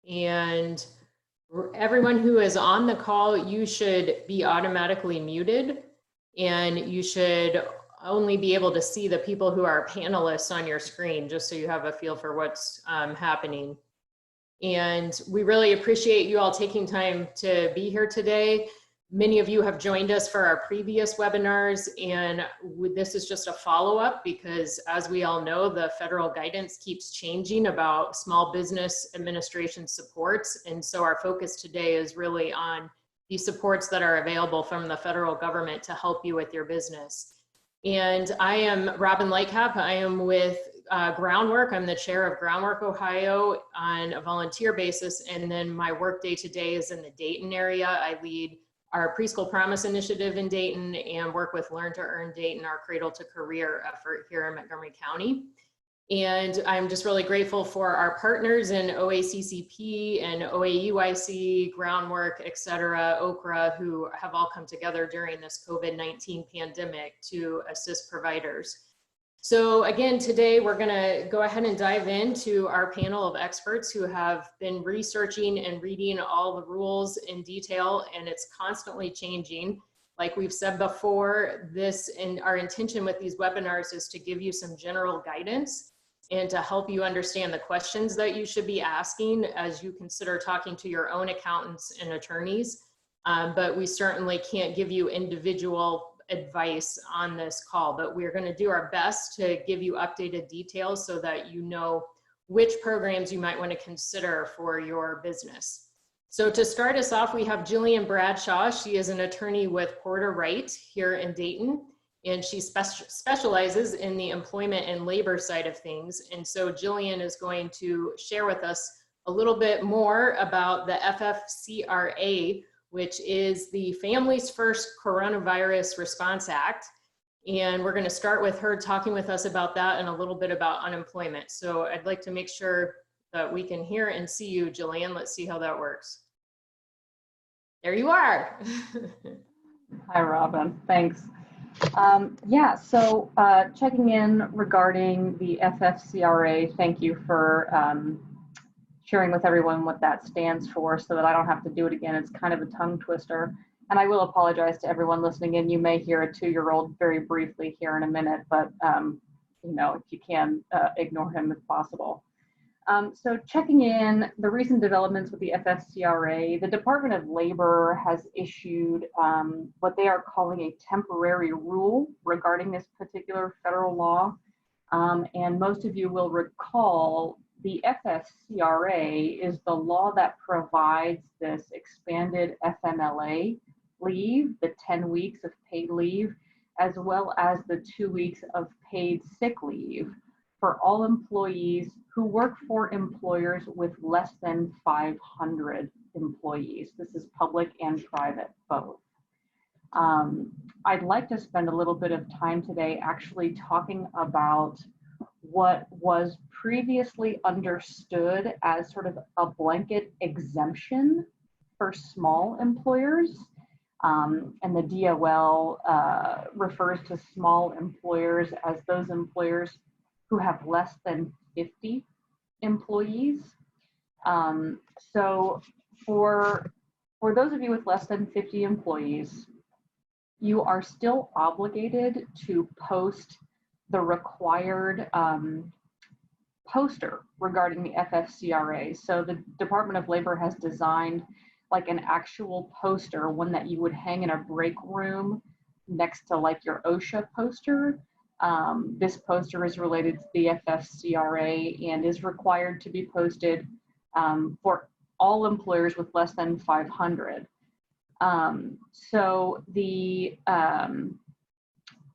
And everyone who is on the call, you should be automatically muted, and you should only be able to see the people who are panelists on your screen, just so you have a feel for what's happening. And we really appreciate you all taking time to be here today. Many of you have joined us for our previous webinars, and this is just a follow-up because, as we all know, the federal guidance keeps changing about small business administration supports. And so our focus today is really on the supports that are available from the federal government to help you with your business. And I am Robin Lightcap. I am with Groundwork. I'm the chair of Groundwork Ohio on a volunteer basis. And then my work day to day is in the Dayton area. I lead our Preschool Promise Initiative in Dayton and work with Learn to Earn Dayton, our Cradle to Career effort here in Montgomery County. And I'm just really grateful for our partners in OACCP and OAUIC, Groundwork, et cetera, OKRA, who have all come together during this COVID-19 pandemic to assist providers. So again, today we're gonna go ahead and dive into our panel of experts who have been researching and reading all the rules in detail, and it's constantly changing. Like we've said before, our intention with these webinars is to give you some general guidance and to help you understand the questions that you should be asking as you consider talking to your own accountants and attorneys. But we certainly can't give you individual advice on this call, but we're going to do our best to give you updated details so that you know which programs you might want to consider for your business. So to start us off, we have Jillian Bradshaw. She is an attorney with Porter Wright here in Dayton, and she specializes in the employment and labor side of things. And so Jillian is going to share with us a little bit more about the FFCRA, which is the Families First Coronavirus Response Act. And we're going to start with her talking with us about that and a little bit about unemployment. So I'd like to make sure that we can hear and see you, Jillian. Let's see how that works. There you are. Hi, Robin. Thanks. Yeah, so checking in regarding the FFCRA, thank you for sharing with everyone what that stands for so that I don't have to do it again. It's kind of a tongue twister. And I will apologize to everyone listening in. You may hear a 2-year-old very briefly here in a minute, but you know, if you can, ignore him if possible. So checking in the recent developments with the FFCRA, the Department of Labor has issued what they are calling a temporary rule regarding this particular federal law. And most of you will recall the FFCRA is the law that provides this expanded FMLA leave, the 10 weeks of paid leave, as well as the 2 weeks of paid sick leave for all employees who work for employers with less than 500 employees. This is public and private, both. I'd like to spend a little bit of time today actually talking about what was previously understood as sort of a blanket exemption for small employers. And the DOL refers to small employers as those employers who have less than 50 employees. So for those of you with less than 50 employees, you are still obligated to post the required poster regarding the FFCRA. So the Department of Labor has designed like an actual poster, one that you would hang in a break room next to like your OSHA poster. This poster is related to the FFCRA and is required to be posted for all employers with less than 500. So the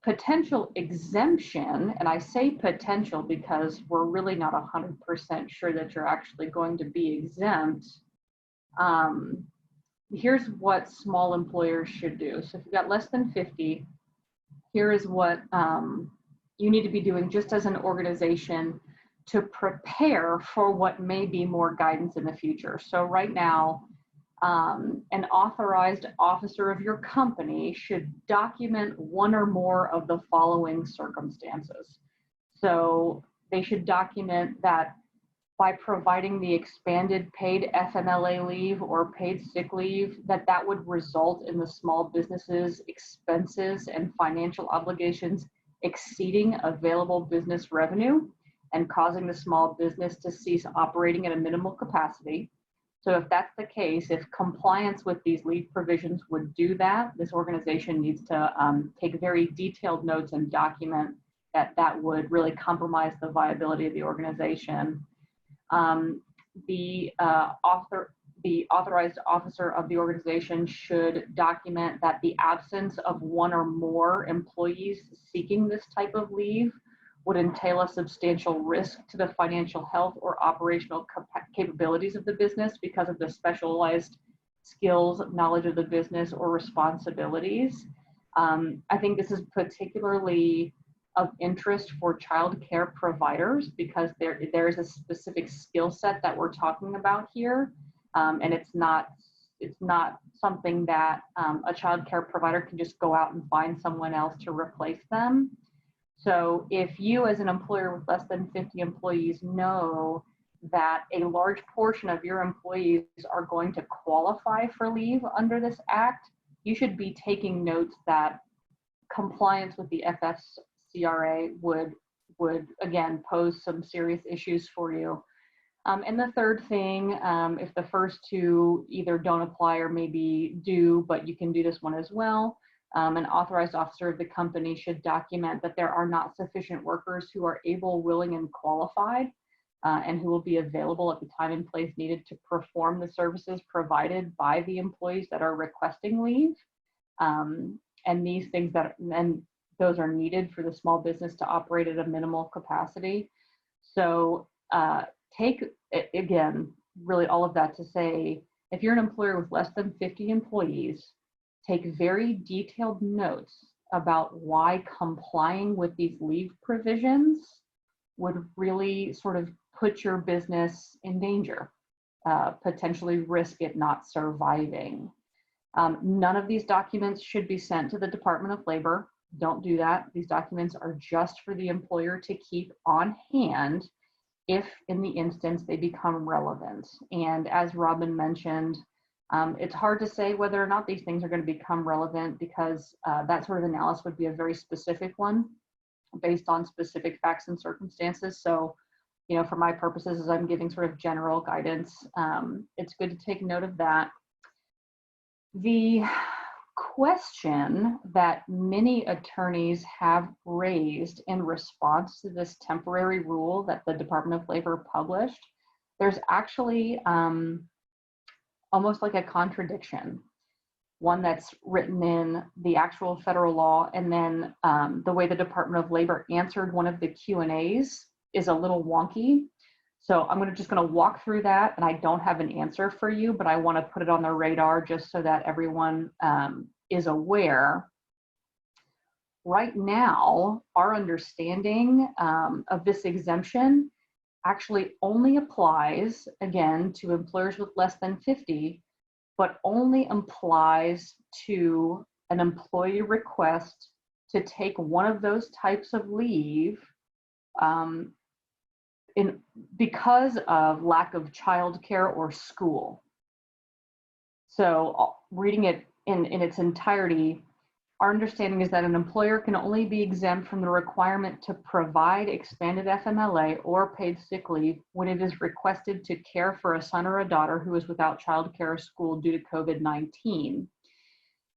potential exemption, and I say potential because we're really not 100% sure that you're actually going to be exempt. Here's what small employers should do. So if you've got less than 50, here is what you need to be doing just as an organization to prepare for what may be more guidance in the future. So right now, an authorized officer of your company should document one or more of the following circumstances. So they should document that by providing the expanded paid FMLA leave or paid sick leave, that would result in the small businesses' expenses and financial obligations exceeding available business revenue and causing the small business to cease operating at a minimal capacity. So if that's the case, if compliance with these leave provisions would do that, this organization needs to take very detailed notes and document that would really compromise the viability of the organization. The authorized officer of the organization should document that the absence of one or more employees seeking this type of leave would entail a substantial risk to the financial health or operational capabilities of the business because of the specialized skills, knowledge of the business, or responsibilities. I think this is particularly of interest for child care providers because there is a specific skill set that we're talking about here, and it's not something that a child care provider can just go out and find someone else to replace them. So if you as an employer with less than 50 employees know that a large portion of your employees are going to qualify for leave under this act, you should be taking notes that compliance with the FFCRA would again pose some serious issues for you. And the third thing, if the first two either don't apply or maybe do, but you can do this one as well, an authorized officer of the company should document that there are not sufficient workers who are able, willing, and qualified, and who will be available at the time and place needed to perform the services provided by the employees that are requesting leave. And these things those are needed for the small business to operate at a minimal capacity. So take, again, really all of that to say, if you're an employer with less than 50 employees, take very detailed notes about why complying with these leave provisions would really sort of put your business in danger, potentially risk it not surviving. None of these documents should be sent to the Department of Labor. Don't do that. These documents are just for the employer to keep on hand if in the instance they become relevant. And as Robin mentioned, it's hard to say whether or not these things are going to become relevant because that sort of analysis would be a very specific one based on specific facts and circumstances. So, you know, for my purposes, as I'm giving sort of general guidance, it's good to take note of that. The question that many attorneys have raised in response to this temporary rule that the Department of Labor published, there's actually almost like a contradiction, one that's written in the actual federal law, and then the way the Department of Labor answered one of the Q&As is a little wonky. So I'm just going to walk through that, and I don't have an answer for you, but I want to put it on the radar just so that everyone is aware. Right now, our understanding of this exemption actually only applies, again, to employers with less than 50, but only applies to an employee request to take one of those types of leave because of lack of childcare or school. So reading it in its entirety, our understanding is that an employer can only be exempt from the requirement to provide expanded FMLA or paid sick leave when it is requested to care for a son or a daughter who is without childcare or school due to COVID-19.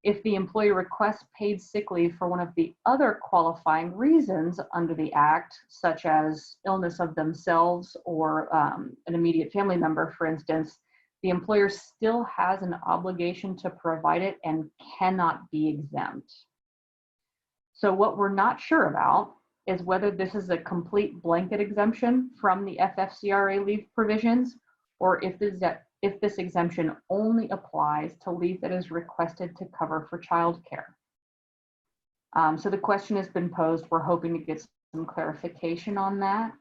If the employee requests paid sick leave for one of the other qualifying reasons under the Act, such as illness of themselves or an immediate family member, for instance, the employer still has an obligation to provide it and cannot be exempt. So what we're not sure about is whether this is a complete blanket exemption from the FFCRA leave provisions, or if this exemption only applies to leave that is requested to cover for childcare. So the question has been posed. We're hoping to get some clarification on that.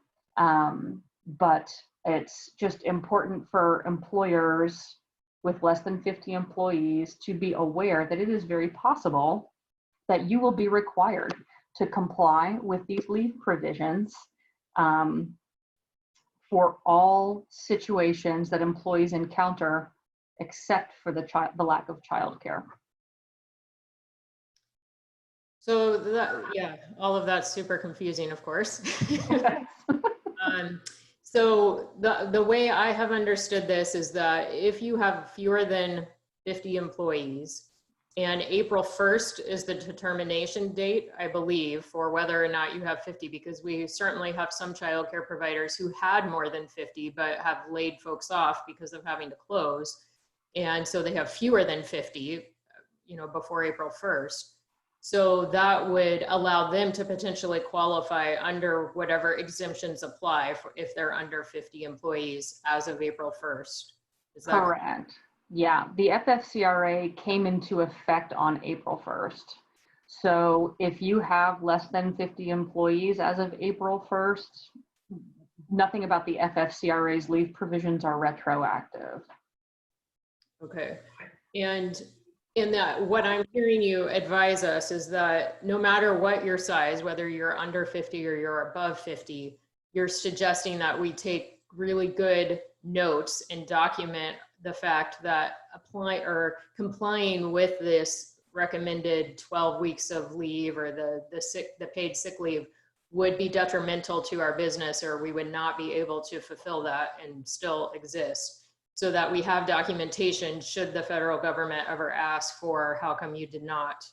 But it's just important for employers with less than 50 employees to be aware that it is very possible that you will be required to comply with these leave provisions for all situations that employees encounter except for the lack of childcare. So that, yeah, all of that's super confusing, of course. So the way I have understood this is that if you have fewer than 50 employees, and April 1st is the determination date, I believe, for whether or not you have 50, because we certainly have some childcare providers who had more than 50, but have laid folks off because of having to close. And so they have fewer than 50, before April 1st. So that would allow them to potentially qualify under whatever exemptions apply for if they're under 50 employees as of April 1st. Is that correct? Yeah, the FFCRA came into effect on April 1st. So if you have less than 50 employees as of April 1st, nothing about the FFCRA's leave provisions are retroactive. Okay. And in that, what I'm hearing you advise us is that no matter what your size, whether you're under 50 or you're above 50, you're suggesting that we take really good notes and document the fact that complying with this recommended 12 weeks of leave or the paid sick leave would be detrimental to our business, or we would not be able to fulfill that and still exist, so that we have documentation should the federal government ever ask for how come you did not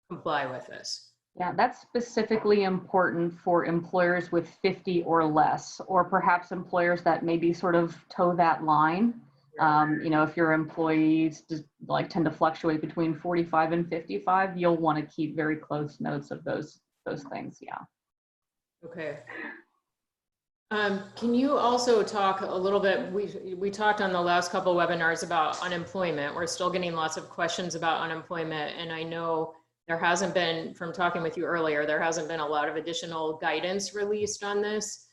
comply with this. Yeah, that's specifically important for employers with 50 or less, or perhaps employers that maybe sort of toe that line. If your employees just tend to fluctuate between 45 and 55, you'll want to keep very close notes of those things. Yeah. Okay. Can you also talk a little bit, we talked on the last couple webinars about unemployment. We're still getting lots of questions about unemployment. And I know there hasn't been, from talking with you earlier, there hasn't been a lot of additional guidance released on this.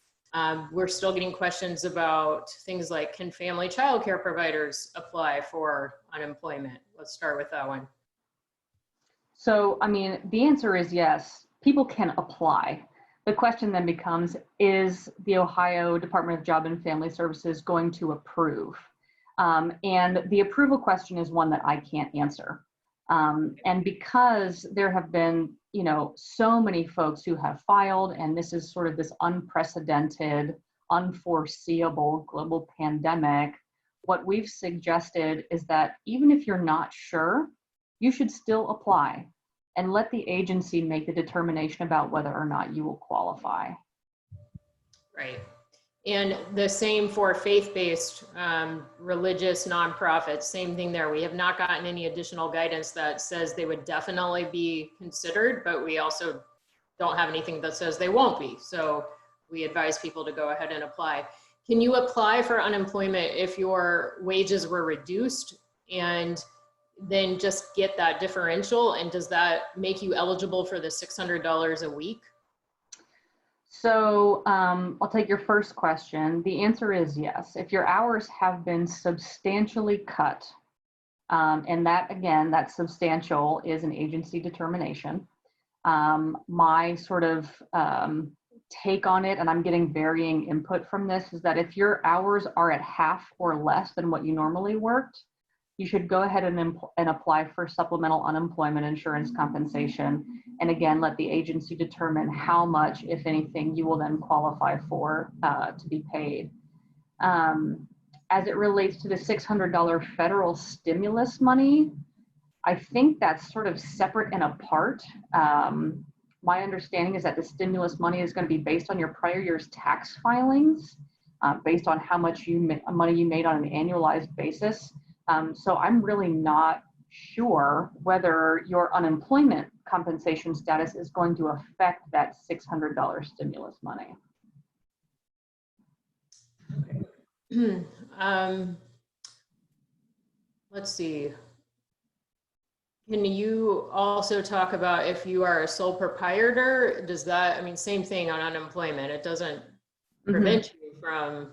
We're still getting questions about things like, can family childcare providers apply for unemployment? Let's start with that one. So, the answer is yes, people can apply. The question then becomes, is the Ohio Department of Job and Family Services going to approve? And the approval question is one that I can't answer. And because there have been, so many folks who have filed, and this is sort of this unprecedented, unforeseeable global pandemic, what we've suggested is that even if you're not sure, you should still apply and let the agency make the determination about whether or not you will qualify. Right. And the same for faith-based religious nonprofits, same thing there. We have not gotten any additional guidance that says they would definitely be considered, but we also don't have anything that says they won't be. So we advise people to go ahead and apply. Can you apply for unemployment if your wages were reduced and then just get that differential? And does that make you eligible for the $600 a week? So I'll take your first question. The answer is yes. If your hours have been substantially cut, and that, again, that substantial is an agency determination. My sort of take on it, and I'm getting varying input from this, is that if your hours are at half or less than what you normally worked, you should go ahead and apply for supplemental unemployment insurance compensation. And again, let the agency determine how much, if anything, you will then qualify for to be paid. As it relates to the $600 federal stimulus money, I think that's sort of separate and apart. My understanding is that the stimulus money is going to be based on your prior year's tax filings, based on how much money you made on an annualized basis. So I'm really not sure whether your unemployment compensation status is going to affect that $600 stimulus money. Okay. Let's see. Can you also talk about if you are a sole proprietor? Does that, same thing on unemployment. It doesn't prevent you from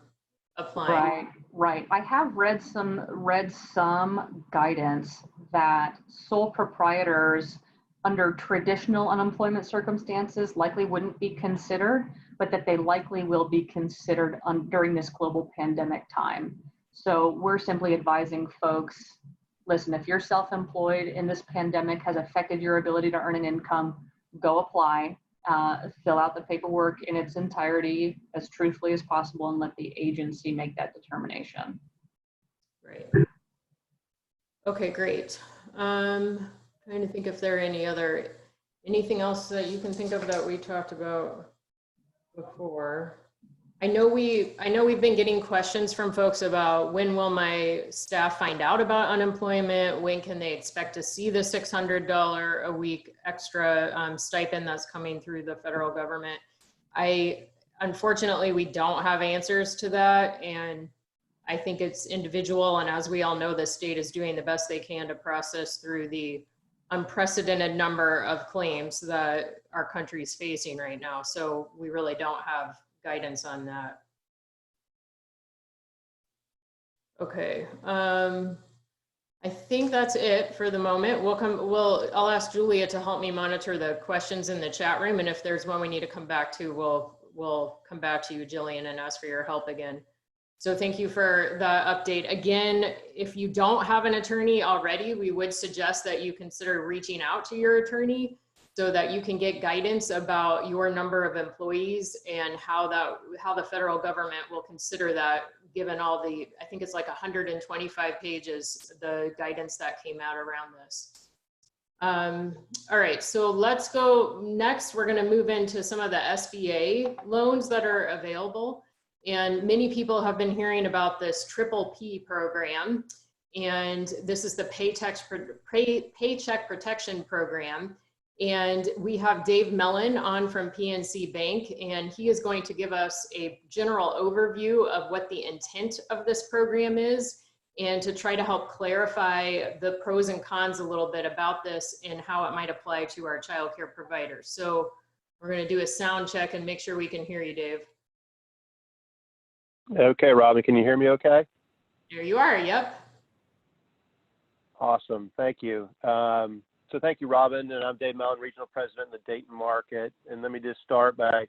applying. Right. I have read some guidance that sole proprietors under traditional unemployment circumstances likely wouldn't be considered, but that they likely will be considered during this global pandemic time. So we're simply advising folks, listen, if you're self-employed and this pandemic has affected your ability to earn an income, go apply, fill out the paperwork in its entirety as truthfully as possible, and let the agency make that determination. Right. Okay, great. Trying to think if there are anything else that you can think of that we talked about before. I know we've been getting questions from folks about when will my staff find out about unemployment? When can they expect to see the $600 a week extra stipend that's coming through the federal government? Unfortunately, we don't have answers to that. And I think it's individual. And as we all know, the state is doing the best they can to process through the unprecedented number of claims that our country is facing right now. So we really don't have guidance on that. Okay, I think that's it for the moment. I'll ask Julia to help me monitor the questions in the chat room, and if there's one we need to come back to, we'll come back to you, Jillian, and ask for your help again. So thank you for the update. Again, if you don't have an attorney already, we would suggest that you consider reaching out to your attorney so that you can get guidance about your number of employees and how the federal government will consider that, given all the, I think it's like 125 pages, the guidance that came out around this. All right, so let's go next. We're gonna move into some of the SBA loans that are available. And many people have been hearing about this PPP program. And this is the Paycheck Protection Program. And we have Dave Mellon on from PNC Bank, and he is going to give us a general overview of what the intent of this program is, and to try to help clarify the pros and cons a little bit about this and how it might apply to our childcare providers. So we're going to do a sound check and make sure we can hear you, Dave. Okay, Robin, can you hear me okay? There you are, yep. Awesome, thank you. So thank you, Robin, and I'm Dave Mellon, Regional President in the Dayton market. And let me just start by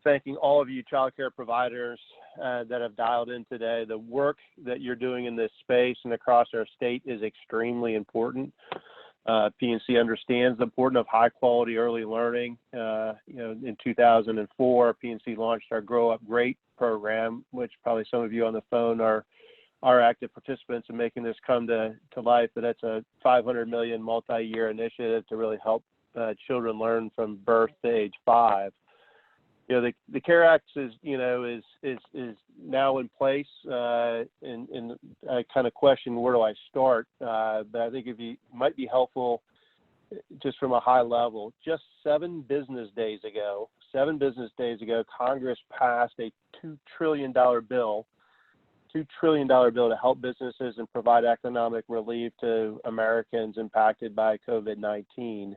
thanking all of you childcare providers that have dialed in today. The work that you're doing in this space and across our state is extremely important. PNC understands the importance of high quality early learning. In 2004, PNC launched our Grow Up Great program, which probably some of you on the phone are active participants in making this come to life. But that's a $500 million multi-year initiative to really help children learn from birth to age 5. The CARE Act is now in place, and I kind of question where do I start, but I think it might be helpful just from a high level. Just 7 business days ago, Congress passed a $2 trillion bill to help businesses and provide economic relief to Americans impacted by COVID-19.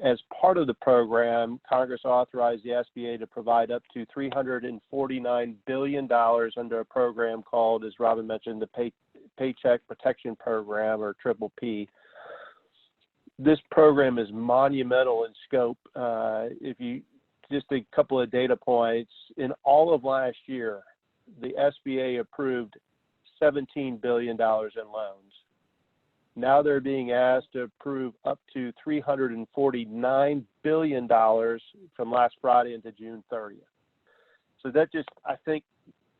As part of the program, Congress authorized the SBA to provide up to $349 billion under a program called, as Robin mentioned, the Paycheck Protection Program, or PPP. This program is monumental in scope. Just a couple of data points, in all of last year, the SBA approved $17 billion in loans. Now they're being asked to approve up to $349 billion from last Friday into June 30th. So that just, I think,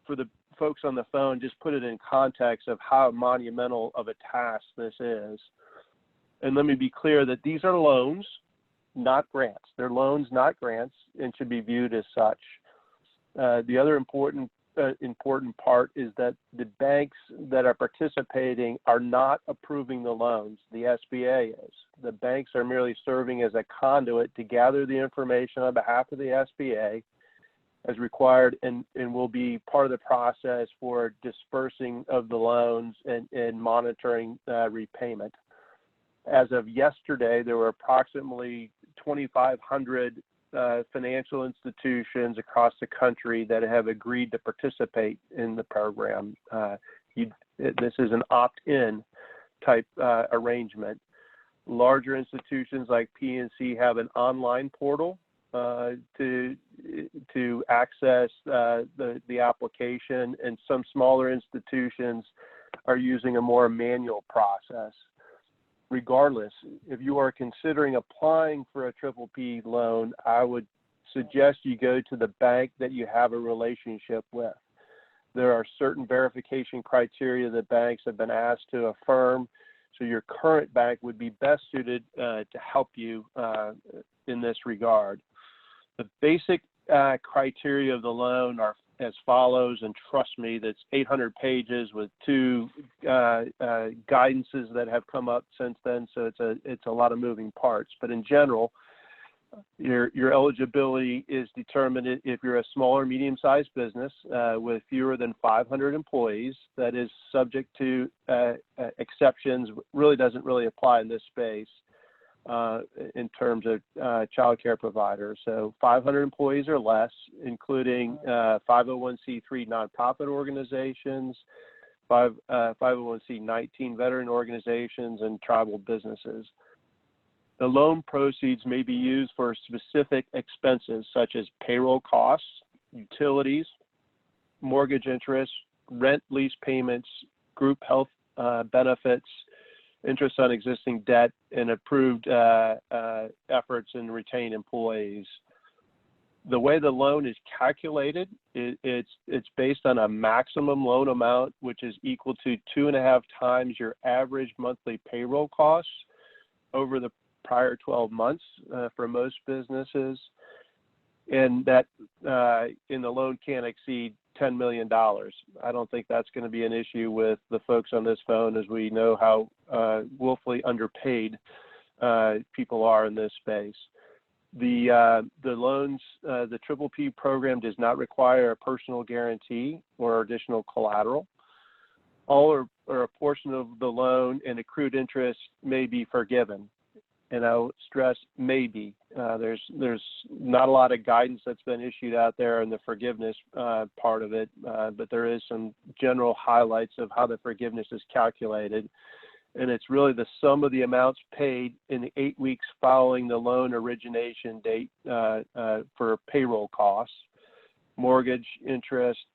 for the folks on the phone, just put it in context of how monumental of a task this is. And let me be clear that these are loans, not grants. They're loans, not grants, and should be viewed as such. The other important part is that the banks that are participating are not approving the loans. The SBA is. The banks are merely serving as a conduit to gather the information on behalf of the SBA as required, and will be part of the process for dispersing of the loans and monitoring repayment. As of yesterday, there were approximately 2,500 financial institutions across the country that have agreed to participate in the program. This is an opt-in type arrangement. Larger institutions like PNC have an online portal to to access the application, and some smaller institutions are using a more manual process. Regardless, if you are considering applying for a PPP loan, I would suggest you go to the bank that you have a relationship with. There are certain verification criteria that banks have been asked to affirm, so your current bank would be best suited to help you in this regard. The basic criteria of the loan are as follows, and trust me, that's 800 pages with 2 guidances that have come up since then, so it's a lot of moving parts. But in general, your eligibility is determined if you're a small or medium-sized business with fewer than 500 employees. That is subject to exceptions. Really doesn't really apply in this space in terms of child care providers. So 500 employees or less, including 501c3 nonprofit organizations, 501c19 veteran organizations, and tribal businesses. The loan proceeds may be used for specific expenses such as payroll costs, utilities, mortgage interest, rent, lease payments, group health benefits, interest on existing debt, and approved efforts and retained employees. The way the loan is calculated, it's based on a maximum loan amount, which is equal to 2.5 times your average monthly payroll costs over the prior 12 months for most businesses, and that in the loan can't exceed $10 million. I don't think that's going to be an issue with the folks on this phone, as we know how woefully underpaid people are in this space. The loans, the PPP program does not require a personal guarantee or additional collateral. All or a portion of the loan and accrued interest may be forgiven. And I'll stress maybe. There's not a lot of guidance that's been issued out there in the forgiveness part of it, but there is some general highlights of how the forgiveness is calculated. And it's really the sum of the amounts paid in the 8 weeks following the loan origination date for payroll costs, mortgage interest,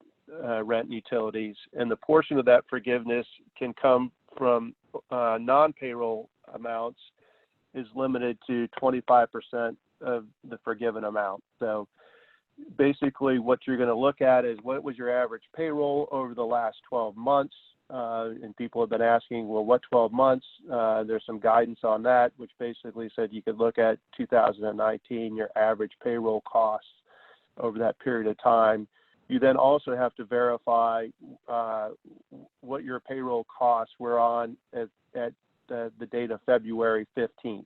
rent, and utilities. And the portion of that forgiveness can come from non-payroll amounts is limited to 25% of the forgiven amount. So basically what you're going to look at is what was your average payroll over the last 12 months. And people have been asking, well, what 12 months? There's some guidance on that, which basically said you could look at 2019, your average payroll costs over that period of time. You then also have to verify what your payroll costs were on at the date of February 15th.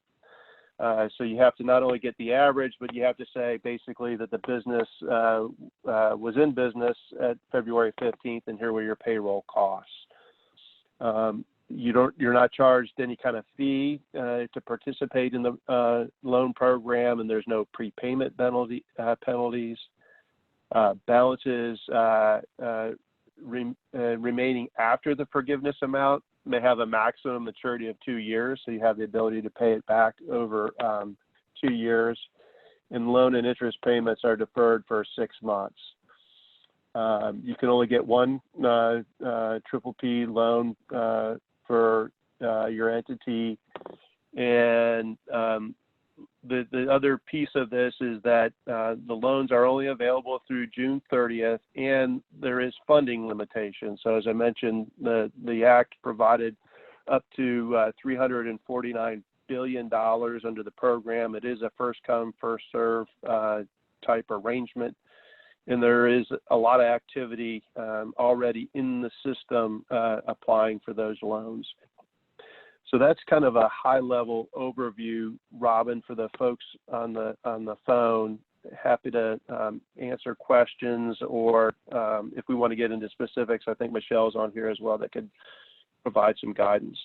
So you have to not only get the average, but you have to say basically that the business was in business at February 15th, and here were your payroll costs. You're not charged any kind of fee to participate in the loan program, and there's no prepayment penalties. Balances remaining after the forgiveness amount may have a maximum maturity of 2 years, so you have the ability to pay it back over 2 years. And loan and interest payments are deferred for 6 months. You can only get one PPP loan for your entity, and the other piece of this is that the loans are only available through June 30th, and there is funding limitations. So as I mentioned, the Act provided up to $349 billion under the program. It is a first come, first serve type arrangement. And there is a lot of activity already in the system applying for those loans. So that's kind of a high-level overview, Robin, for the folks on the phone. Happy to answer questions, or if we want to get into specifics, I think Michelle's on here as well that could provide some guidance.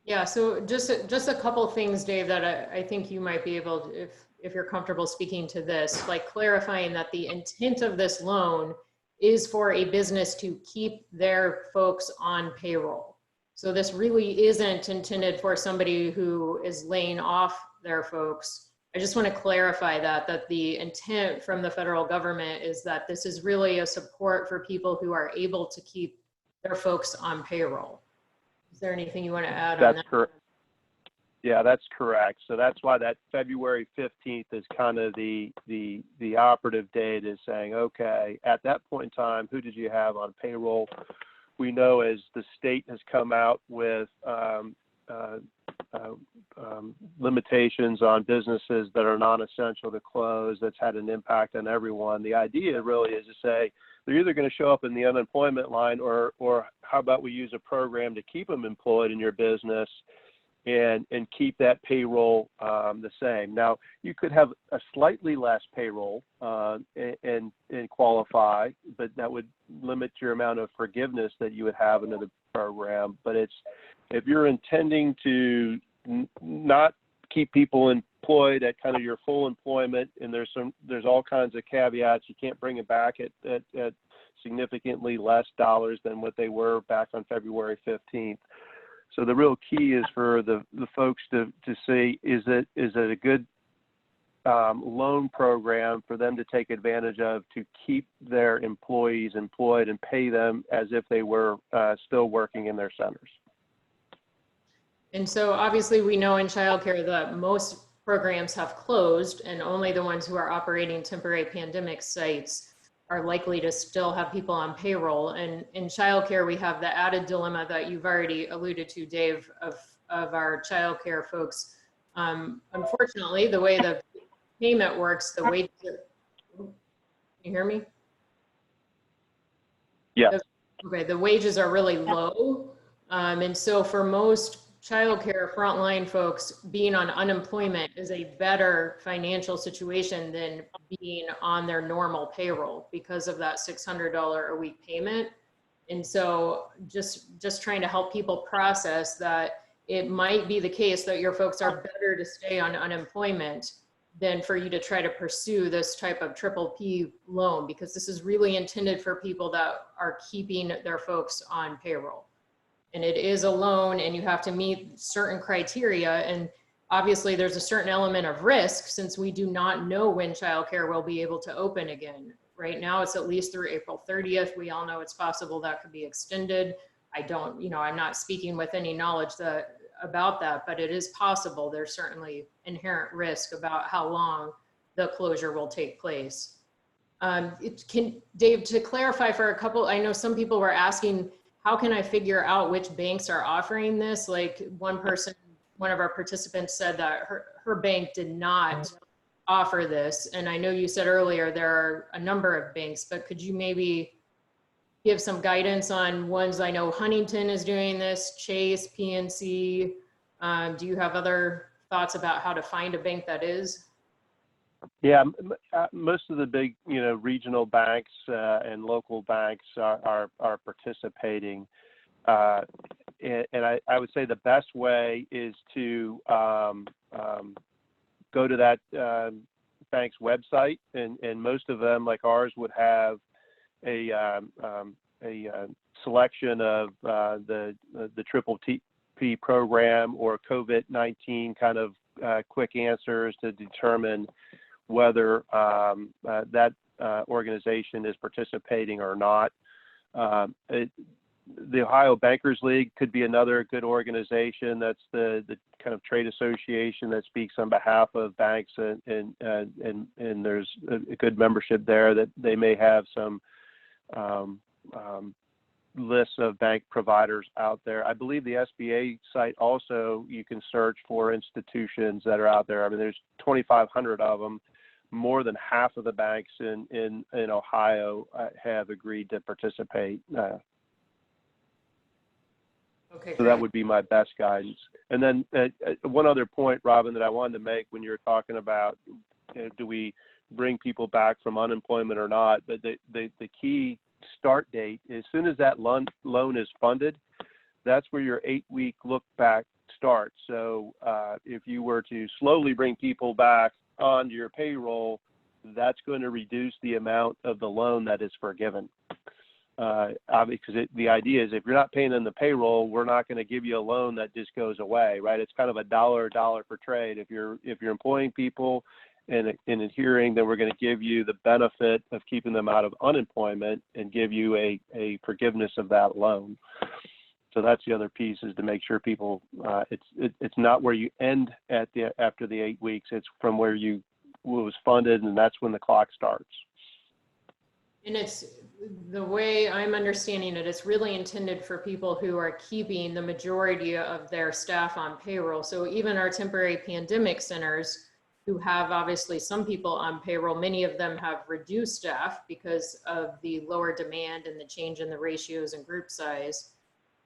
Yeah, so just a couple things, Dave, that I think you might be able to, if you're comfortable speaking to this, like clarifying that the intent of this loan is for a business to keep their folks on payroll. So this really isn't intended for somebody who is laying off their folks. I just want to clarify that the intent from the federal government is that this is really a support for people who are able to keep their folks on payroll. Is there anything you want to add on that? That's correct. Yeah, that's correct. So that's why that February 15th is kind of the operative date, is saying, okay, at that point in time, who did you have on payroll? We know as the state has come out with limitations on businesses that are non-essential to close, that's had an impact on everyone. The idea really is to say they're either going to show up in the unemployment line, or how about we use a program to keep them employed in your business and keep that payroll the same. Now, you could have a slightly less payroll and qualify, but that would limit your amount of forgiveness that you would have under the program. But if you're intending to not keep people employed at kind of your full employment, and there's all kinds of caveats, you can't bring it back at significantly less dollars than what they were back on February 15th. So the real key is for the folks to say, is it a good loan program for them to take advantage of to keep their employees employed and pay them as if they were still working in their centers? And so obviously we know in childcare that most programs have closed, and only the ones who are operating temporary pandemic sites are likely to still have people on payroll. And in childcare, we have the added dilemma that you've already alluded to, Dave, of our childcare folks. Unfortunately, the way the payment works, the wages are, can you hear me? Yeah. Okay, the wages are really low. And so for most childcare frontline folks, being on unemployment is a better financial situation than being on their normal payroll because of that $600 a week payment. And so just trying to help people process that it might be the case that your folks are better to stay on unemployment than for you to try to pursue this type of PPP loan, because this is really intended for people that are keeping their folks on payroll. And it is a loan, and you have to meet certain criteria. And obviously there's a certain element of risk, since we do not know when childcare will be able to open again. Right now it's at least through April 30th. We all know it's possible that could be extended. I'm not speaking with any knowledge about that, but it is possible. There's certainly inherent risk about how long the closure will take place. Dave, to clarify for a couple, I know some people were asking, how can I figure out which banks are offering this? Like one of our participants said that her bank did not offer this. And I know you said earlier there are a number of banks, but could you maybe give some guidance on ones? I know Huntington is doing this, Chase, PNC. Do you have other thoughts about how to find a bank that is? Yeah, most of the big, regional banks and local banks are participating, and I would say the best way is to go to that bank's website, and most of them, like ours, would have a selection of the PPP program or COVID-19 kind of quick answers to determine whether that organization is participating or not. The Ohio Bankers League could be another good organization. That's the kind of trade association that speaks on behalf of banks, and there's a good membership there that they may have some lists of bank providers out there. I believe the SBA site also, you can search for institutions that are out there. I mean, there's 2,500 of them. More than half of the banks in Ohio have agreed to participate. Okay, so that would be my best guidance. And then one other point, Robin, that I wanted to make when you were talking about do we bring people back from unemployment or not, but the key start date, as soon as that loan is funded, that's where your 8-week look back starts. So if you were to slowly bring people back onto your payroll, that's going to reduce the amount of the loan that is forgiven. Because the idea is if you're not paying them the payroll, we're not going to give you a loan that just goes away, right? It's kind of a dollar per trade. If you're employing people and adhering, then we're going to give you the benefit of keeping them out of unemployment and give you a forgiveness of that loan. So that's the other piece, is to make sure people, it's not where you end after the 8 weeks. It's from where you was funded, and that's when the clock starts. And it's, the way I'm understanding it, it's really intended for people who are keeping the majority of their staff on payroll. So even our temporary pandemic centers, who have obviously some people on payroll, many of them have reduced staff because of the lower demand and the change in the ratios and group size.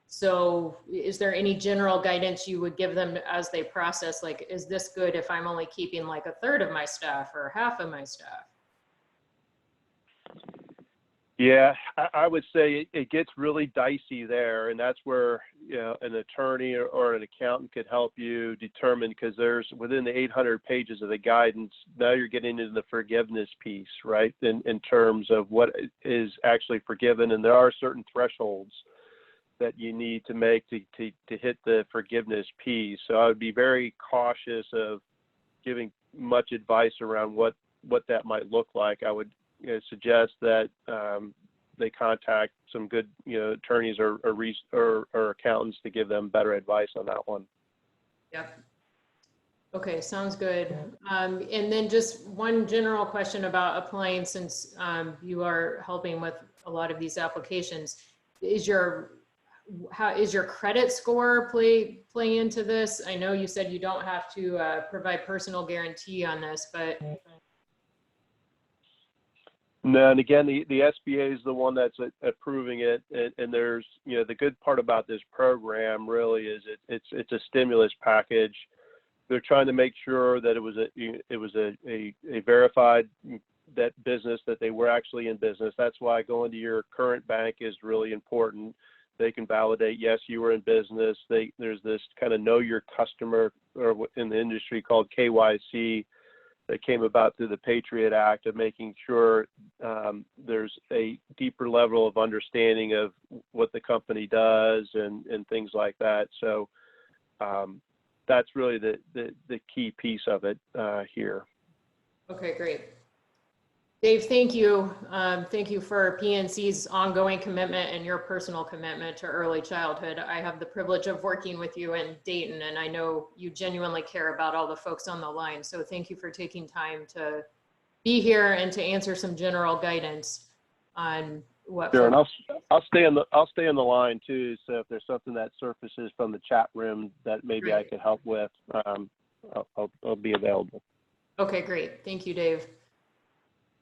So is there any general guidance you would give them as they process, like, is this good if I'm only keeping like a third of my staff or half of my staff? Yeah, I would say it gets really dicey there, and that's where, you know, an attorney or an accountant could help you determine, because there's, within the 800 pages of the guidance, now you're getting into the forgiveness piece, right? In terms of what is actually forgiven, and there are certain thresholds that you need to make to hit the forgiveness piece. So I would be very cautious of giving much advice around what that might look like. I would suggest that they contact some good, attorneys or accountants to give them better advice on that one. Yep. Okay, sounds good. And then just one general question about applying, since you are helping with a lot of these applications. How is your credit score play into this? I know you said you don't have to provide personal guarantee on this, but no, and again, the SBA is the one that's approving it, and there's, the good part about this program really is it's a stimulus package. They're trying to make sure that it was a verified that business, that they were actually in business. That's why going to your current bank is really important. They can validate, yes, you were in business. There's this kind of know your customer, or in the industry called KYC, that came about through the Patriot Act, of making sure there's a deeper level of understanding of what the company does and things like that. So that's really the key piece of it here. Okay, great. Dave, thank you. Thank you for PNC's ongoing commitment and your personal commitment to early childhood. I have the privilege of working with you in Dayton, and I know you genuinely care about all the folks on the line. So thank you for taking time to be here and to answer some general guidance on what. Sure, and I'll stay on the line too. So if there's something that surfaces from the chat room that maybe Great. I could help with, I'll be available. Okay, great. Thank you, Dave.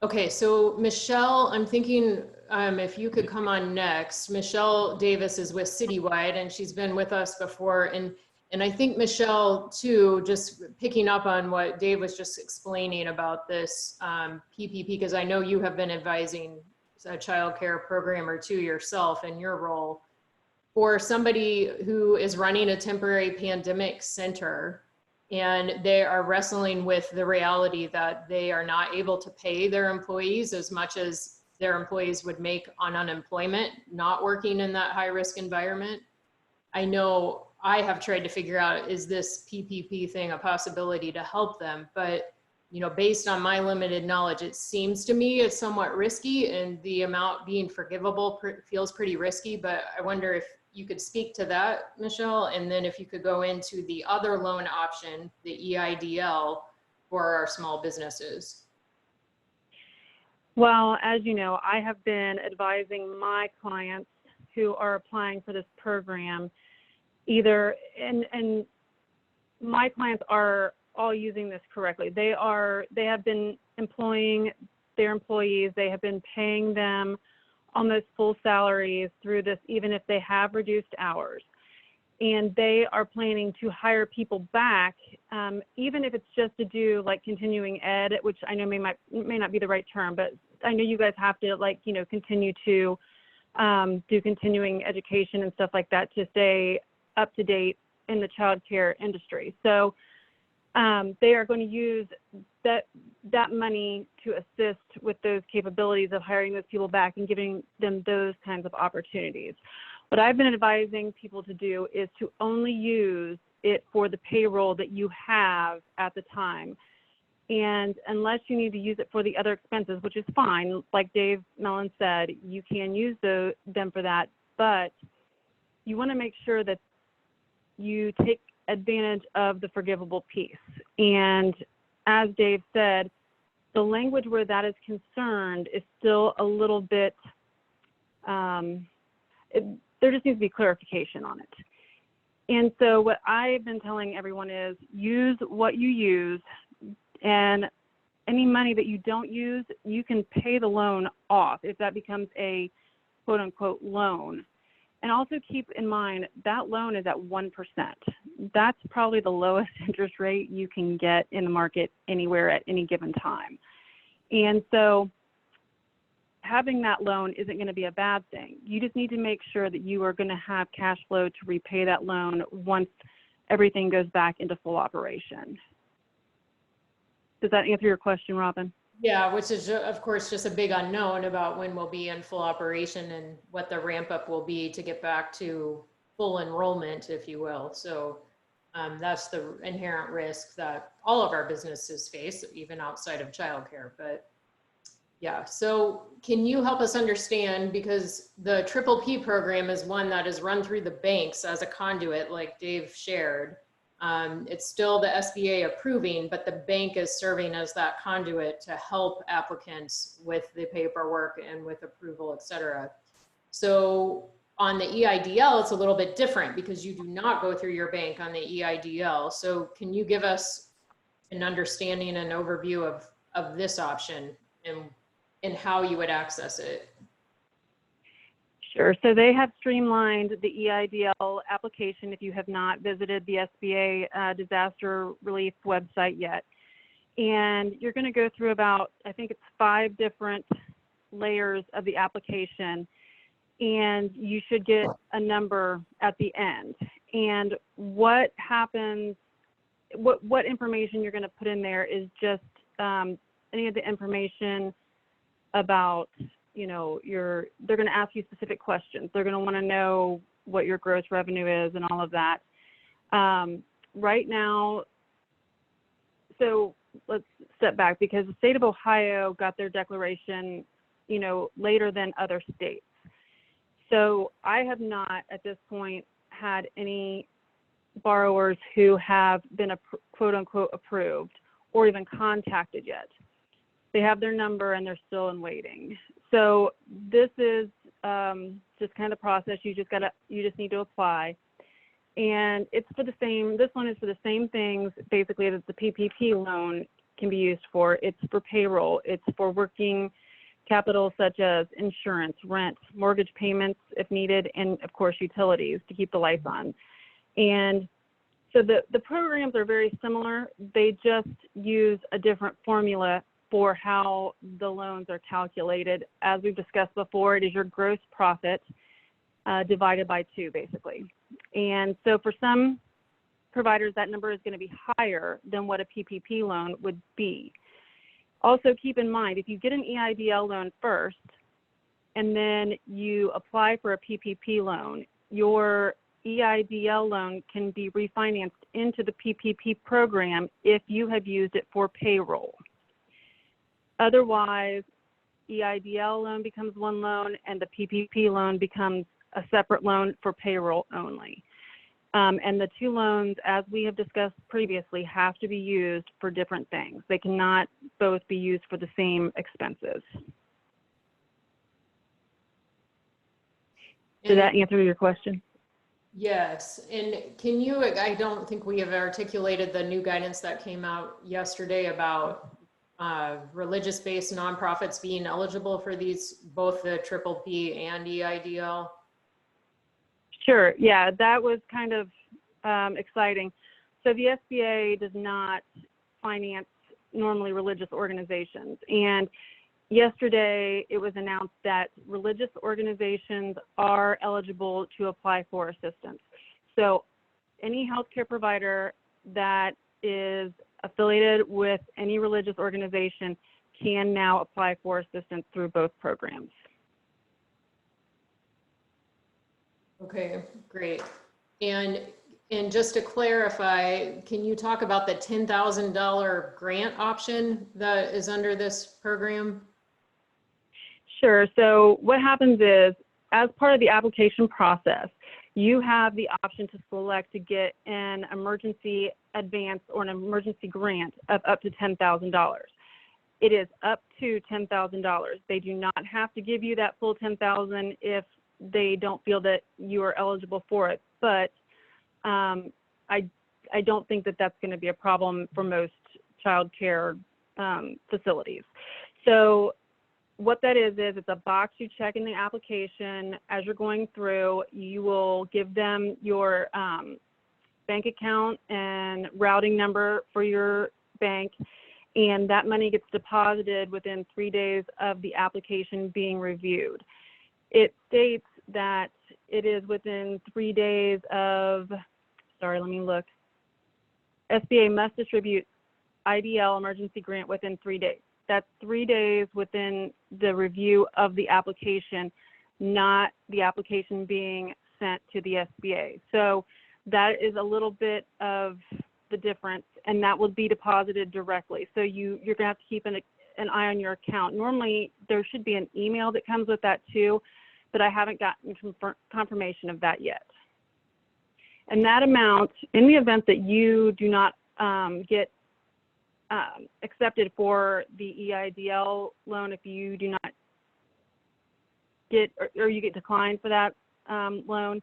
Okay, so Michelle, I'm thinking if you could come on next. Michelle Davis is with Citywide, and she's been with us before. And I think Michelle, too, just picking up on what Dave was just explaining about this PPP, because I know you have been advising a child care program or two yourself in your role. For somebody who is running a temporary pandemic center, and they are wrestling with the reality that they are not able to pay their employees as much as their employees would make on unemployment, not working in that high risk environment. I know I have tried to figure out, is this PPP thing a possibility to help them? But, based on my limited knowledge, it seems to me it's somewhat risky, and the amount being forgivable feels pretty risky. But I wonder if you could speak to that, Michelle, and then if you could go into the other loan option, the EIDL, for our small businesses. Well, as you know, I have been advising my clients who are applying for this program, and my clients are all using this correctly. They have been employing their employees. They have been paying them almost full salaries through this, even if they have reduced hours. And they are planning to hire people back, even if it's just to do like continuing ed, which I know may not be the right term, but I know you guys have to continue to do continuing education and stuff like that to stay up to date in the child care industry. So they are going to use that money to assist with those capabilities of hiring those people back and giving them those kinds of opportunities. What I've been advising people to do is to only use it for the payroll that you have at the time. And unless you need to use it for the other expenses, which is fine, like Dave Mellon said, you can use them for that, but you want to make sure that you take advantage of the forgivable piece. And as Dave said, the language where that is concerned is still a little bit, there just needs to be clarification on it. And so what I've been telling everyone is use what you use, and any money that you don't use, you can pay the loan off if that becomes a quote unquote loan. And also keep in mind that loan is at 1%. That's probably the lowest interest rate you can get in the market anywhere at any given time. And so having that loan isn't going to be a bad thing. You just need to make sure that you are going to have cash flow to repay that loan once everything goes back into full operation. Does that answer your question, Robin? Yeah, which is of course just a big unknown about when we'll be in full operation and what the ramp up will be to get back to full enrollment, if you will. So that's the inherent risk that all of our businesses face, even outside of childcare. But yeah, so can you help us understand, because the Triple P program is one that is run through the banks as a conduit, like Dave shared. It's still the SBA approving, but the bank is serving as that conduit to help applicants with the paperwork and with approval, et cetera. So on the EIDL, it's a little bit different because you do not go through your bank on the EIDL. So can you give us an understanding and overview of this option and how you would access it? Sure. So they have streamlined the EIDL application if you have not visited the SBA disaster relief website yet. And you're going to go through about, I think it's 5 different layers of the application, and you should get a number at the end. And what happens, what information you're going to put in there is just any of the information about, you know, they're going to ask you specific questions. They're going to want to know what your gross revenue is and all of that. Right now, so let's step back, because the state of Ohio got their declaration, you know, later than other states. So I have not at this point had any borrowers who have been quote unquote approved or even contacted yet. They have their number and they're still in waiting. So this is just kind of the process. You just need to apply. And it's for the same, this one is for the same things basically that the PPP loan can be used for. It's for payroll. It's for working capital such as insurance, rent, mortgage payments if needed, and of course utilities to keep the lights on. And so the programs are very similar. They just use a different formula for how the loans are calculated. As we've discussed before, it is your gross profit divided by 2, basically. And so for some providers, that number is going to be higher than what a PPP loan would be. Also, keep in mind, if you get an EIDL loan first, and then you apply for a PPP loan, your EIDL loan can be refinanced into the PPP program if you have used it for payroll. Otherwise, EIDL loan becomes one loan and the PPP loan becomes a separate loan for payroll only. And the 2 loans, as we have discussed previously, have to be used for different things. They cannot both be used for the same expenses. Did that answer your question? Yes. And can you, I don't think we have articulated the new guidance that came out yesterday about religious-based nonprofits being eligible for these, both the Triple P and EIDL? Sure. Yeah, that was kind of exciting. So the SBA does not finance normally religious organizations. And yesterday it was announced that religious organizations are eligible to apply for assistance. So any healthcare provider that is affiliated with any religious organization can now apply for assistance through both programs. Okay, great. And just to clarify, can you talk about the $10,000 grant option that is under this program? Sure. So what happens is, as part of the application process, you have the option to select to get an emergency advance or an emergency grant of up to $10,000. It is up to $10,000. They do not have to give you that full $10,000 if they don't feel that you are eligible for it. But I don't think that that's going to be a problem for most child care facilities. So what that is it's a box you check in the application. As you're going through, you will give them your bank account and routing number for your bank, and that money gets deposited within 3 days of the application being reviewed. It states that it is within 3 days of, sorry, let me look. SBA must distribute IDL emergency grant within 3 days. That's 3 days within the review of the application, not the application being sent to the SBA. So that is a little bit of the difference, and that will be deposited directly. So you're going to have to keep an eye on your account. Normally, there should be an email that comes with that too, but I haven't gotten confirmation of that yet. And that amount, in the event that you do not get accepted for the EIDL loan, if you do not get, or you get declined for that loan,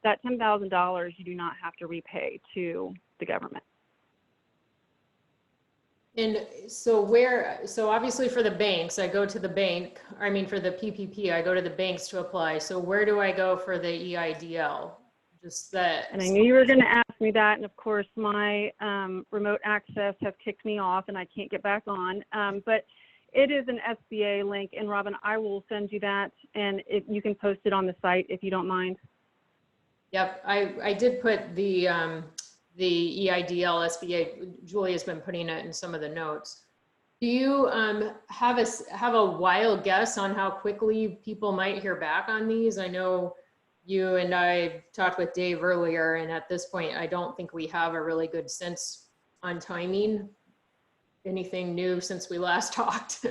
that $10,000 you do not have to repay to the government. And so obviously for the banks, I go to the bank, I mean, for the PPP, I go to the banks to apply. So where do I go for the EIDL? Just that. And I knew you were going to ask me that. And of course, my remote access has kicked me off and I can't get back on. But it is an SBA link. And Robin, I will send you that. And you can post it on the site if you don't mind. Yep, I did put the EIDL SBA. Julia's been putting it in some of the notes. Do you have a wild guess on how quickly people might hear back on these? I know you and I talked with Dave earlier, and at this point, I don't think we have a really good sense on timing. Anything new since we last talked?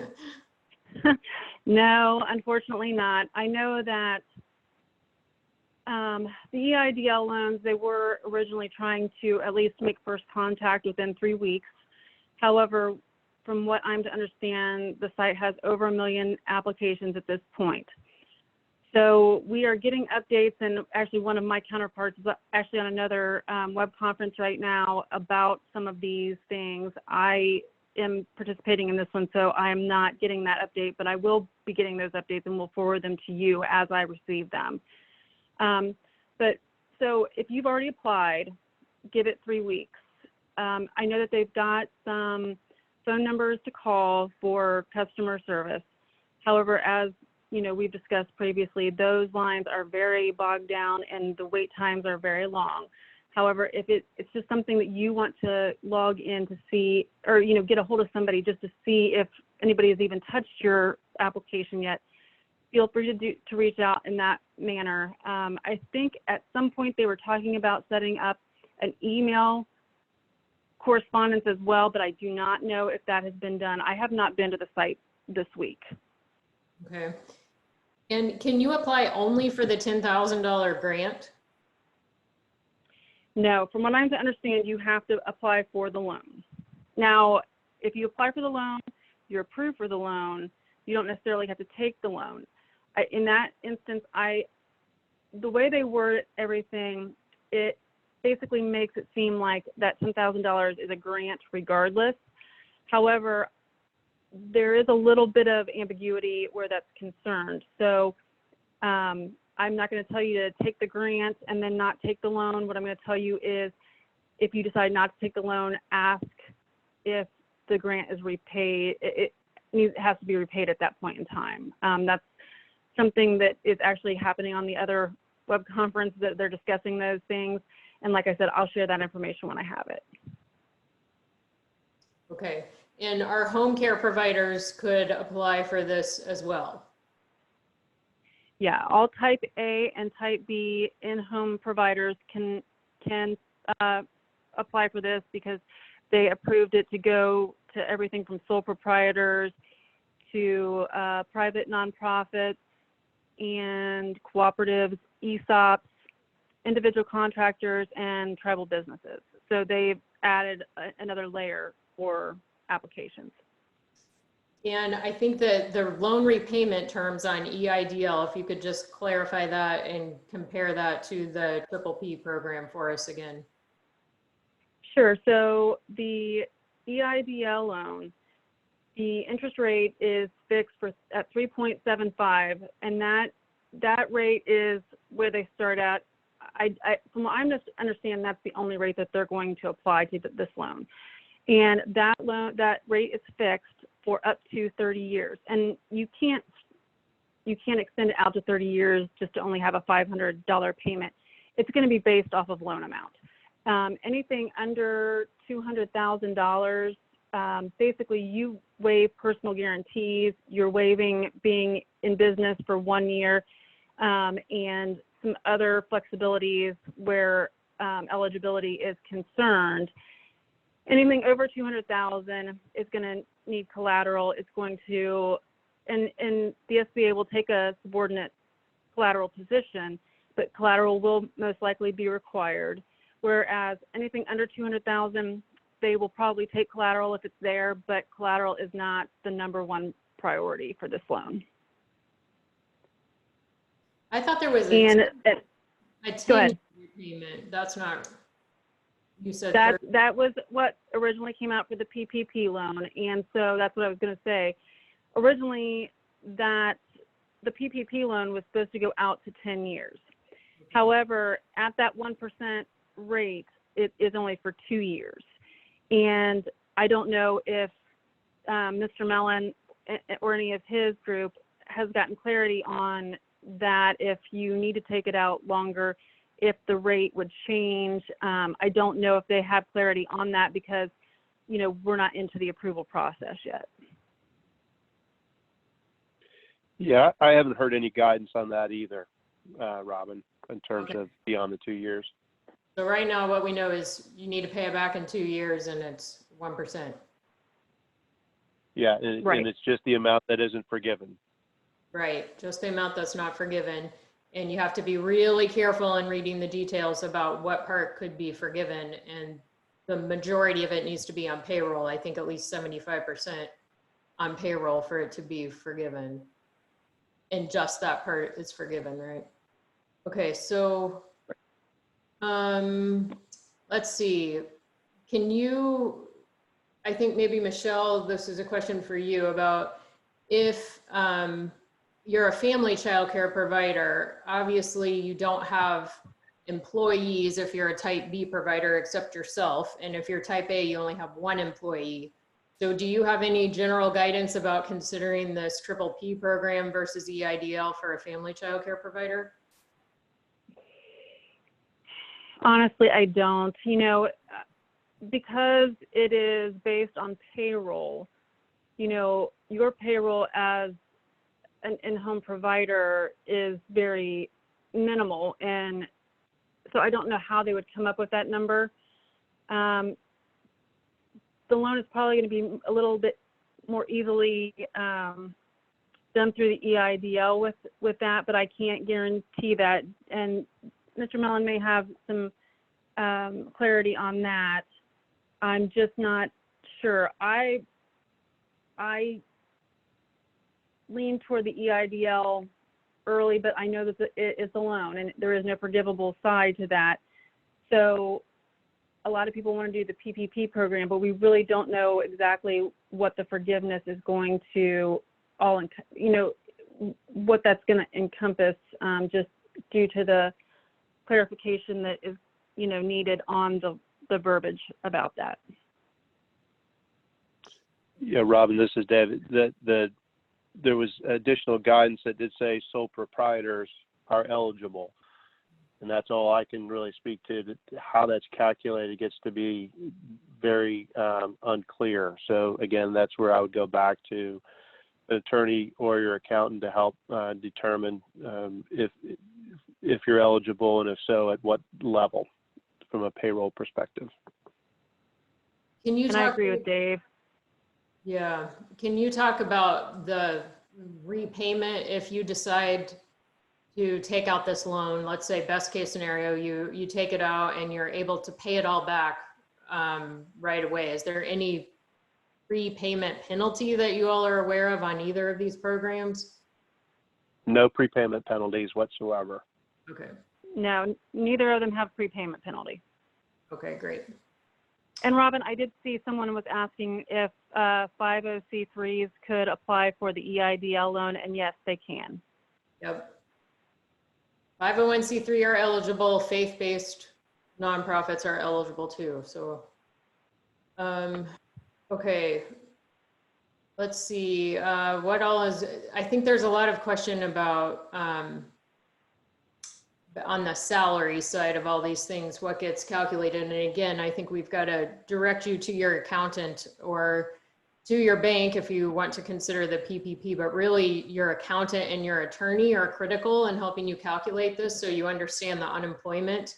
No, unfortunately not. I know that the EIDL loans, they were originally trying to at least make first contact within 3 weeks. However, from what I'm to understand, the site has over 1 million applications at this point. So we are getting updates, and actually one of my counterparts is actually on another web conference right now about some of these things. I am participating in this one, so I am not getting that update, but I will be getting those updates and will forward them to you as I receive them. But so if you've already applied, give it 3 weeks. I know that they've got some phone numbers to call for customer service. However, as you know, we've discussed previously, those lines are very bogged down and the wait times are very long. However, if it's just something that you want to log in to see, or, you know, get a hold of somebody just to see if anybody has even touched your application yet, feel free to reach out in that manner. I think at some point they were talking about setting up an email correspondence as well, but I do not know if that has been done. I have not been to the site this week. Okay. And can you apply only for the $10,000 grant? No, from what I'm to understand, you have to apply for the loan. Now, if you apply for the loan, you're approved for the loan, you don't necessarily have to take the loan. In that instance, the way they word everything, it basically makes it seem like that $10,000 is a grant regardless. However, there is a little bit of ambiguity where that's concerned. So I'm not going to tell you to take the grant and then not take the loan. What I'm going to tell you is, if you decide not to take the loan, ask if the grant is repaid. It has to be repaid at that point in time. That's something that is actually happening on the other web conference, that they're discussing those things. And like I said, I'll share that information when I have it. Okay, and our home care providers could apply for this as well. Yeah, all type A and type B in-home providers can apply for this because they approved it to go to everything from sole proprietors to private nonprofits and cooperatives, ESOPs, individual contractors, and tribal businesses. So they've added another layer for applications. And I think that the loan repayment terms on EIDL, if you could just clarify that and compare that to the Triple P program for us again. Sure. So the EIDL loan, the interest rate is fixed at 3.75, and that rate is where they start at. From what I understand, that's the only rate that they're going to apply to this loan. And that rate is fixed for up to 30 years. And you can't extend it out to 30 years just to only have a $500 payment. It's going to be based off of loan amount. Anything under $200,000, basically you waive personal guarantees, you're waiving being in business for 1 year, and some other flexibilities where eligibility is concerned. Anything over 200,000 is going to need collateral. It's going to, and the SBA will take a subordinate collateral position, but collateral will most likely be required. Whereas anything under 200,000, they will probably take collateral if it's there, but collateral is not the #1 priority for this loan. I thought there was And a go ahead. 10-year repayment. That's not, you said That was what originally came out for the PPP loan, and so that's what I was going to say. Originally, that the PPP loan was supposed to go out to 10 years. However, at that 1% rate, it is only for 2 years. And I don't know if Mr. Mellon or any of his group has gotten clarity on that, if you need to take it out longer, if the rate would change. I don't know if they have clarity on that because, we're not into the approval process yet. Yeah, I haven't heard any guidance on that either, Robin, in terms of beyond the 2 years. So right now, what we know is you need to pay it back in 2 years, and it's 1%. Yeah, and, Right. and it's just the amount that isn't forgiven. Right, just the amount that's not forgiven. And you have to be really careful in reading the details about what part could be forgiven. And the majority of it needs to be on payroll. I think at least 75% on payroll for it to be forgiven. And just that part is forgiven, right? Okay, so let's see. I think maybe Michelle, this is a question for you about if you're a family childcare provider, obviously you don't have employees if you're a type B provider except yourself. And if you're type A, you only have 1 employee. So do you have any general guidance about considering this Triple P program versus EIDL for a family childcare provider? Honestly, I don't. Because it is based on payroll, your payroll as an in-home provider is very minimal. And so I don't know how they would come up with that number. The loan is probably going to be a little bit more easily done through the EIDL with that, but I can't guarantee that. And Mr. Mellon may have some clarity on that. I'm just not sure. I lean toward the EIDL early, but I know that it's a loan and there is no forgivable side to that. So a lot of people want to do the PPP program, but we really don't know exactly what the forgiveness is going to what that's going to encompass, just due to the clarification that is, needed on the verbiage about that. Yeah, Robin, this is David. There was additional guidance that did say sole proprietors are eligible. And that's all I can really speak to. How that's calculated gets to be very unclear. So again, that's where I would go back to an attorney or your accountant to help determine if you're eligible, and if so, at what level from a payroll perspective. Can you And talk? I agree with Dave. Yeah. Can you talk about the repayment if you decide to take out this loan? Let's say best case scenario, you take it out and you're able to pay it all back right away. Is there any prepayment penalty that you all are aware of on either of these programs? No prepayment penalties whatsoever. Okay. No, neither of them have prepayment penalty. Okay, great. And Robin, I did see someone was asking if 50C3s could apply for the EIDL loan, and yes, they can. Yep. 501c3 are eligible, faith-based nonprofits are eligible too. So, okay. Let's see, what all is, I think there's a lot of question about, on the salary side of all these things, what gets calculated. And again, I think we've got to direct you to your accountant or to your bank if you want to consider the PPP, but really your accountant and your attorney are critical in helping you calculate this so you understand the unemployment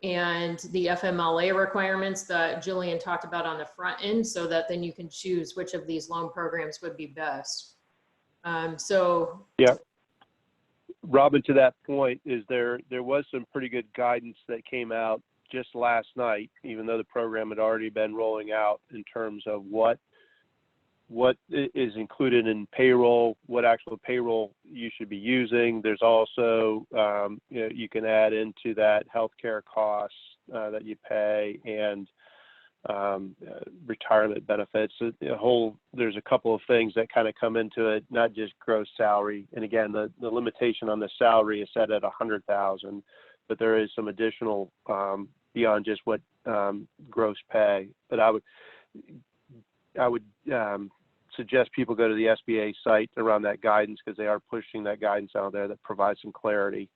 and the FMLA requirements that Jillian talked about on the front end, so that then you can choose which of these loan programs would be best. Yeah. Robin, to that point, there was some pretty good guidance that came out just last night, even though the program had already been rolling out, in terms of what is included in payroll, what actual payroll you should be using. There's also, you can add into that healthcare costs that you pay, and retirement benefits. There's a couple of things that kind of come into it, not just gross salary. And again, the limitation on the salary is set at $100,000, but there is some additional beyond just what gross pay. But I would suggest people go to the SBA site around that guidance, because they are pushing that guidance out there that provides some clarity.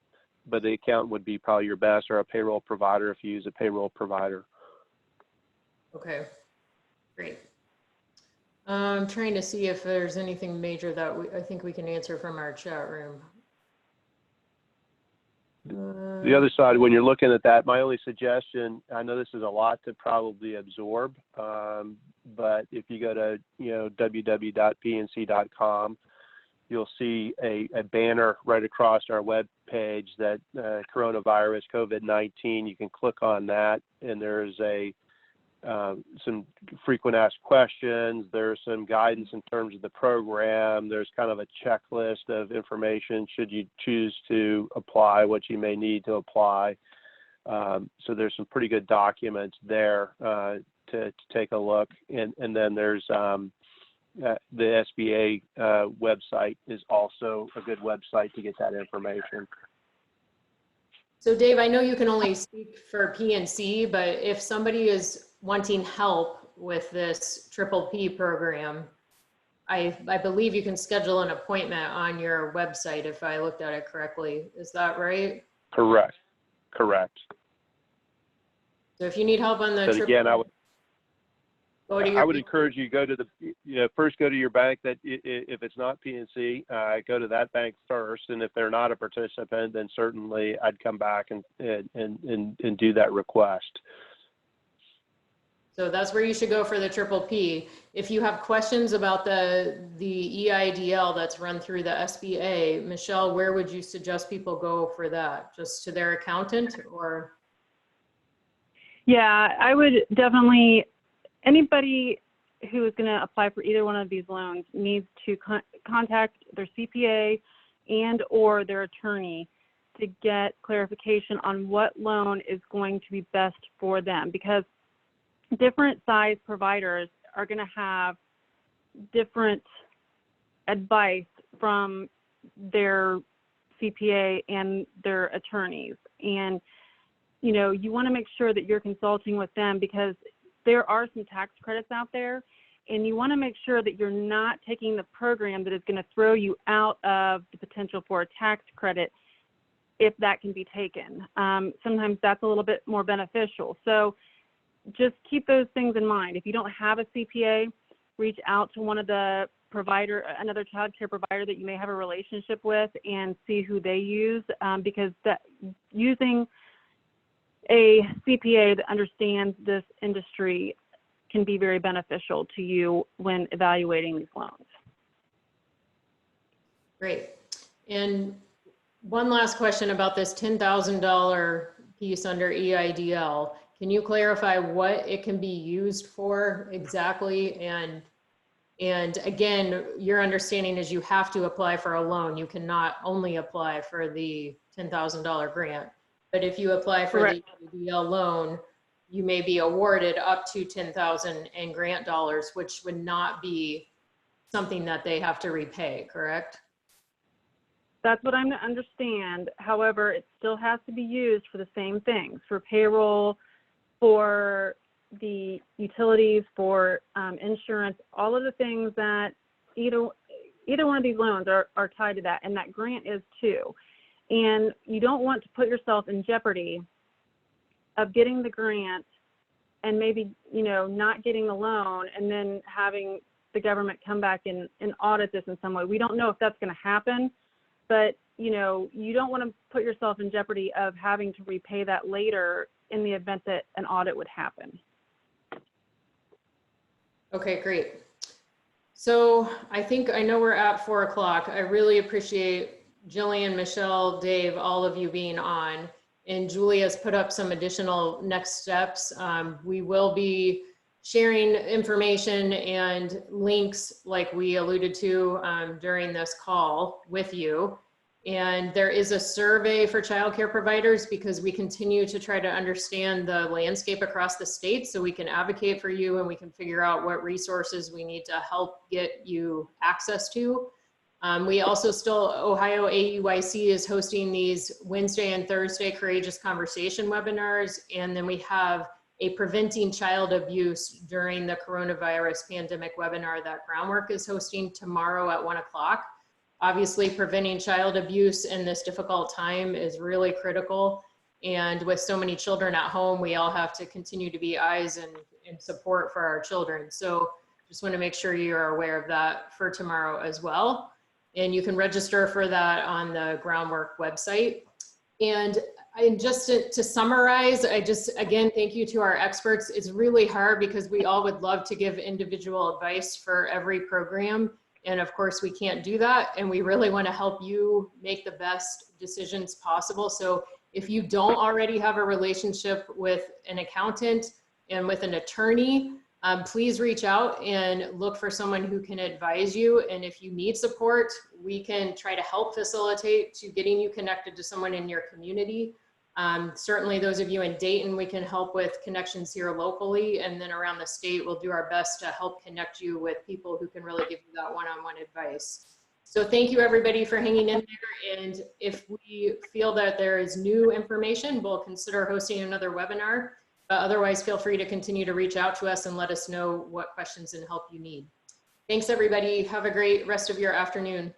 But the accountant would be probably your best, or a payroll provider if you use a payroll provider. Okay, great. I'm trying to see if there's anything major that I think we can answer from our chat room. The other side, when you're looking at that, my only suggestion, I know this is a lot to probably absorb, but if you go to www.pnc.com, you'll see a banner right across our web page that coronavirus, COVID-19. You can click on that, and there's some frequent asked questions. There's some guidance in terms of the program. There's kind of a checklist of information should you choose to apply, what you may need to apply. So there's some pretty good documents there to take a look. And then there's the SBA website is also a good website to get that information. So Dave, I know you can only speak for PNC, but if somebody is wanting help with this PPP program, I believe you can schedule an appointment on your website if I looked at it correctly. Is that right? Correct. So if you need help on the But again, I would encourage you go to first go to your bank. That if it's not PNC, go to that bank first, and if they're not a participant, then certainly I'd come back and do that request. So that's where you should go for the PPP. If you have questions about the EIDL that's run through the SBA, Michelle, where would you suggest people go for that? Just to their accountant, or? Yeah, I would definitely, anybody who is going to apply for either one of these loans needs to contact their CPA and or their attorney to get clarification on what loan is going to be best for them, because different size providers are going to have different advice from their CPA and their attorneys. And, you want to make sure that you're consulting with them, because there are some tax credits out there, and you want to make sure that you're not taking the program that is going to throw you out of the potential for a tax credit if that can be taken. Sometimes that's a little bit more beneficial. So just keep those things in mind. If you don't have a CPA, reach out to one of the another child care provider that you may have a relationship with and see who they use, because using a CPA that understands this industry can be very beneficial to you when evaluating these loans. Great. And one last question about this $10,000 piece under EIDL. Can you clarify what it can be used for exactly? And again, your understanding is you have to apply for a loan. You cannot only apply for the $10,000 grant. But if you apply for Correct. the EIDL loan, you may be awarded up to $10,000 in grant dollars, which would not be something that they have to repay, correct? That's what I'm to understand. However, it still has to be used for the same things, for payroll, for the utilities, for insurance, all of the things that either one of these loans are tied to that, and that grant is too. And you don't want to put yourself in jeopardy of getting the grant and maybe, not getting the loan and then having the government come back and audit this in some way. We don't know if that's going to happen, but you don't want to put yourself in jeopardy of having to repay that later in the event that an audit would happen. Okay, great. So I know we're at 4 o'clock. I really appreciate Jillian, Michelle, Dave, all of you being on. And Julie has put up some additional next steps. We will be sharing information and links like we alluded to during this call with you. And there is a survey for childcare providers because we continue to try to understand the landscape across the state so we can advocate for you and we can figure out what resources we need to help get you access to. We also Ohio AUIC is hosting these Wednesday and Thursday Courageous Conversation webinars. And then we have a Preventing Child Abuse during the coronavirus pandemic webinar that Groundwork is hosting tomorrow at 1 o'clock. Obviously, preventing child abuse in this difficult time is really critical. And with so many children at home, we all have to continue to be eyes and support for our children. So just want to make sure you're aware of that for tomorrow as well. And you can register for that on the Groundwork website. And just to summarize, again, thank you to our experts. It's really hard because we all would love to give individual advice for every program. And of course, we can't do that. And we really want to help you make the best decisions possible. So if you don't already have a relationship with an accountant and with an attorney, please reach out and look for someone who can advise you. And if you need support, we can try to help facilitate to getting you connected to someone in your community. Certainly those of you in Dayton, we can help with connections here locally, and then around the state, we'll do our best to help connect you with people who can really give you that one-on-one advice. So thank you everybody for hanging in there. And if we feel that there is new information, we'll consider hosting another webinar. But otherwise, feel free to continue to reach out to us and let us know what questions and help you need. Thanks everybody. Have a great rest of your afternoon.